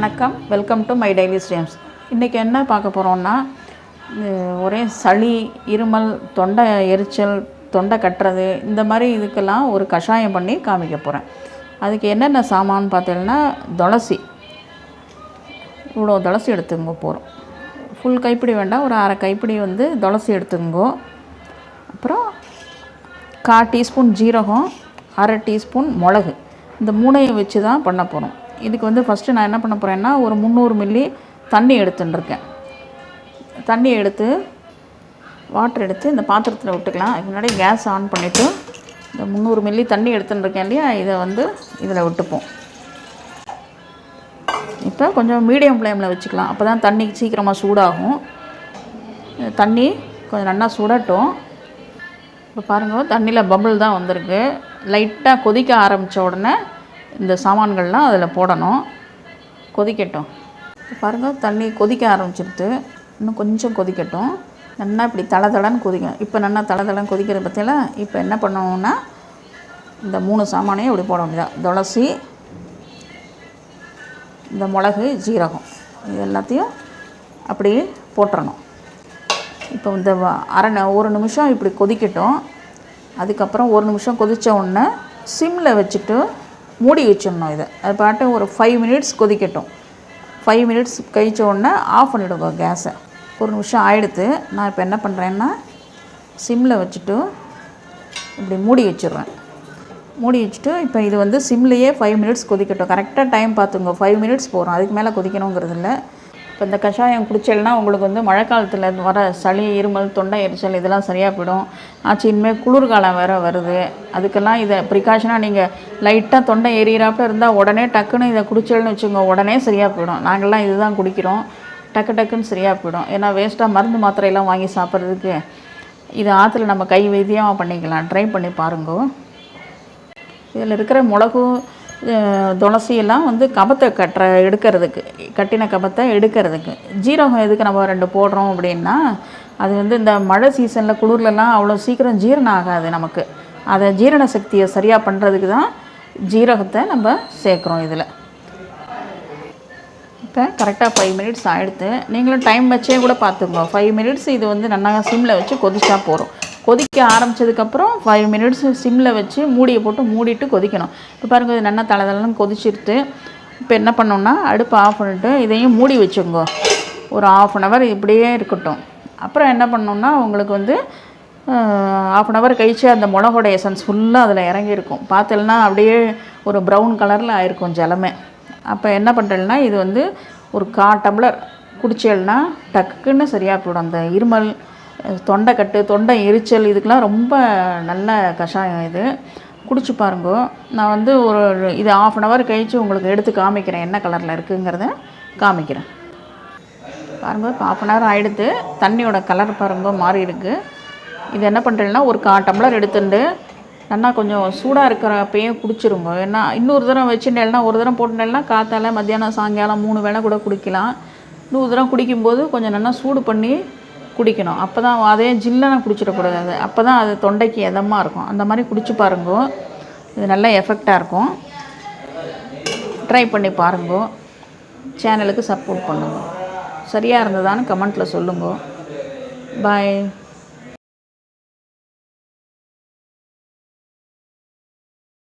வணக்கம், welcome to my daily streams. இன்றைக்கி என்ன பார்க்க போகிறோன்னா, ஒரே சளி, இருமல், தொண்டை எரிச்சல், தொண்டை கட்டுறது, இந்த மாதிரி இதுக்கெல்லாம் ஒரு கஷாயம் பண்ணி காமிக்க போகிறேன். அதுக்கு என்னென்ன சாமான்னு பார்த்தீங்கன்னா, துளசி, இவ்வளோ துளசி எடுத்துங்க போகிறோம். ஃபுல் கைப்பிடி வேண்டாம், ஒரு அரை கைப்பிடி துளசி எடுத்துங்கோ. அப்புறம் 1/4 டீஸ்பூன் ஜீரகம், அரை டீஸ்பூன் மிளகு, இந்த மூணையும் வச்சு தான் பண்ண போகிறோம். இதுக்கு ஃபஸ்ட்டு நான் என்ன பண்ண போகிறேன்னா, ஒரு 300 மில்லி தண்ணி எடுத்துட்டுருக்கேன். தண்ணி எடுத்து வாட்டர் எடுத்து இந்த பாத்திரத்தில் விட்டுக்கலாம். அதுக்கு முன்னாடி கேஸ் ஆன் பண்ணிவிட்டு இந்த 300 மில்லி தண்ணி எடுத்துட்டுருக்கேன் இல்லையா, இதை இதில் விட்டுப்போம். இப்போ கொஞ்சம் மீடியம் ஃப்ளேமில் வச்சுக்கலாம், அப்போ தான் தண்ணி சீக்கிரமாக சூடாகும். தண்ணி கொஞ்சம் நல்லா சுடட்டும். இப்போ பாருங்கள், தண்ணியில் பபுள் தான் வந்திருக்கு. லைட்டாக கொதிக்க ஆரம்பித்த உடனே இந்த சாமான்கள்லாம் அதில் போடணும். கொதிக்கட்டும். இப்போ பாருங்கள், தண்ணி கொதிக்க ஆரம்பிச்சிருது. இன்னும் கொஞ்சம் கொதிக்கட்டும். நல்லா இப்படி தளன்னு கொதிக்கணும். இப்போ நல்லா தளன்னு கொதிக்கிறது பற்றியில் இப்போ என்ன பண்ணணுன்னா, இந்த 3 சாமானையும் இப்படி போட வேண்டியதான். துளசி, இந்த மிளகு, ஜீரகம், இது எல்லாத்தையும் அப்படி போட்டுறணும். இப்போ ஒரு நிமிஷம் இப்படி கொதிக்கட்டும். அதுக்கப்புறம் 1 நிமிஷம் கொதித்த உடனே சிம்மில் வச்சுட்டு மூடி வச்சிடணும். அது பாட்டு ஒரு 5 மினிட்ஸ் கொதிக்கட்டும். 5 மினிட்ஸ் கழிச்ச உடனே ஆஃப் பண்ணிவிடுங்க கேஸை. 1 நிமிஷம் ஆகிடுத்து. நான் இப்போ என்ன பண்ணுறேன்னா, சிம்மில் வச்சுட்டு இப்படி மூடி வச்சிடுறேன். மூடி வச்சுட்டு இப்போ இது சிம்லேயே 5 மினிட்ஸ் கொதிக்கட்டும். கரெக்டாக டைம் பார்த்துங்க, 5 மினிட்ஸ் போகிறோம், அதுக்கு மேலே கொதிக்கணுங்கிறது இல்லை. இப்போ இந்த கஷாயம் குடிச்சல்னா உங்களுக்கு மழை காலத்தில் வர சளி, இருமல், தொண்டை எரிச்சல் இதெல்லாம் சரியாக போயிடும். ஆச்சு, இனிமேல் குளிர்காலம் வேறு வருது. அதுக்கெல்லாம் இதை ப்ரிகாஷனாக நீங்கள் லைட்டாக தொண்டை எரியிறாப்புல இருந்தால் உடனே டக்குன்னு இதை குடிச்சல்னு வச்சுக்கோங்க, உடனே சரியாக போயிடும். நாங்கள்லாம் இது தான் குடிக்கிறோம், டக்குன்னு சரியாக போயிடும். ஏன்னா வேஸ்ட்டாக மருந்து மாத்திரையெல்லாம் வாங்கி சாப்பிட்றதுக்கு இது ஆற்றுல நம்ம கை வைத்தியமாக பண்ணிக்கலாம். ட்ரை பண்ணி பாருங்க. இதில் இருக்கிற மிளகு, துளசியெல்லாம் கபத்தை எடுக்கிறதுக்கு, கட்டின கபத்தை எடுக்கிறதுக்கு. ஜீரகம் எதுக்கு நம்ம 2 போடுறோம் அப்படின்னா, அது இந்த மழை சீசனில் குளிர்லலாம் அவ்வளோ சீக்கிரம் ஜீரணம் ஆகாது நமக்கு. அதை ஜீரண சக்தியை சரியாக பண்ணுறதுக்கு தான் ஜீரகத்தை நம்ம சேர்க்குறோம் இதில். இப்போ கரெக்டாக 5 மினிட்ஸ் ஆகிடுத்து. நீங்களும் டைம் வச்சே கூட பார்த்துக்கோங்க. 5 மினிட்ஸ் இது நல்லா சிம்மில் வச்சு கொதிச்சா போகிறோம். கொதிக்க ஆரம்பித்ததுக்கப்புறம் 5 மினிட்ஸ் சிம்மில் வச்சு மூடியை போட்டு மூடிட்டு கொதிக்கணும். இப்போ பாருங்கள், இது நல்லா தளன்னு கொதிச்சிருத்து. இப்போ என்ன பண்ணோன்னா, அடுப்பு ஆஃப் பண்ணிவிட்டு இதையும் மூடி வச்சுக்கோங்க. ஒரு 1/2 hour இப்படியே இருக்கட்டும். அப்புறம் என்ன பண்ணோன்னா, உங்களுக்கு 1/2 hour கழிச்சு அந்த மிளகோட எசன்ஸ் ஃபுல்லாக அதில் இறங்கியிருக்கும். பார்த்தீங்கன்னா அப்படியே ஒரு ப்ரௌன் கலரில் ஆயிருக்கும் ஜலமே. அப்போ என்ன பண்ணுறேன்னா, இது ஒரு 1/4 டம்ளர் குடிச்சேல்னா டக்குன்னு சரியாக போயிடும். அந்த இருமல், தொண்டைக்கட்டு, தொண்டை எரிச்சல் இதுக்கெலாம் ரொம்ப நல்ல கஷாயம். இது குடிச்சு பாருங்க. நான் இது 1/2 hour கழித்து உங்களுக்கு எடுத்து காமிக்கிறேன், என்ன கலரில் இருக்குங்கிறத காமிக்கிறேன். பாருங்கள், இப்போ 1/2 hour ஆகிடுத்து. தண்ணியோட கலர் பாருங்க மாறி இருக்குது. இது என்ன பண்ணுறேன்னா, ஒரு 1/4 டம்ளர் எடுத்துட்டு நல்லா கொஞ்சம் சூடாக இருக்கிறப்பயே குடிச்சிருங்க. ஏன்னா இன்னொரு தரம் வச்சுட்டேன்னா, ஒரு தரம் போட்டுட்டேன்னா காத்தால, மத்தியானம், சாயங்காலம் 3 வேளை கூட குடிக்கலாம். இன்னொரு தரம் குடிக்கும்போது கொஞ்சம் நல்லா சூடு பண்ணி குடிக்கணும். அப்போ தான் அதே ஜில்லனை குடிச்சிடக்கூடாது. அப்போ தான் அது தொண்டைக்கு எதமாக இருக்கும். அந்த மாதிரி குடிச்சு பாருங்க, இது நல்ல எஃபெக்டாக இருக்கும். ட்ரை பண்ணி பாருங்க. சேனலுக்கு சப்போர்ட் பண்ணுங்க. சரியாக இருந்ததான்னு கமெண்ட்டில் சொல்லுங்க. பாய்.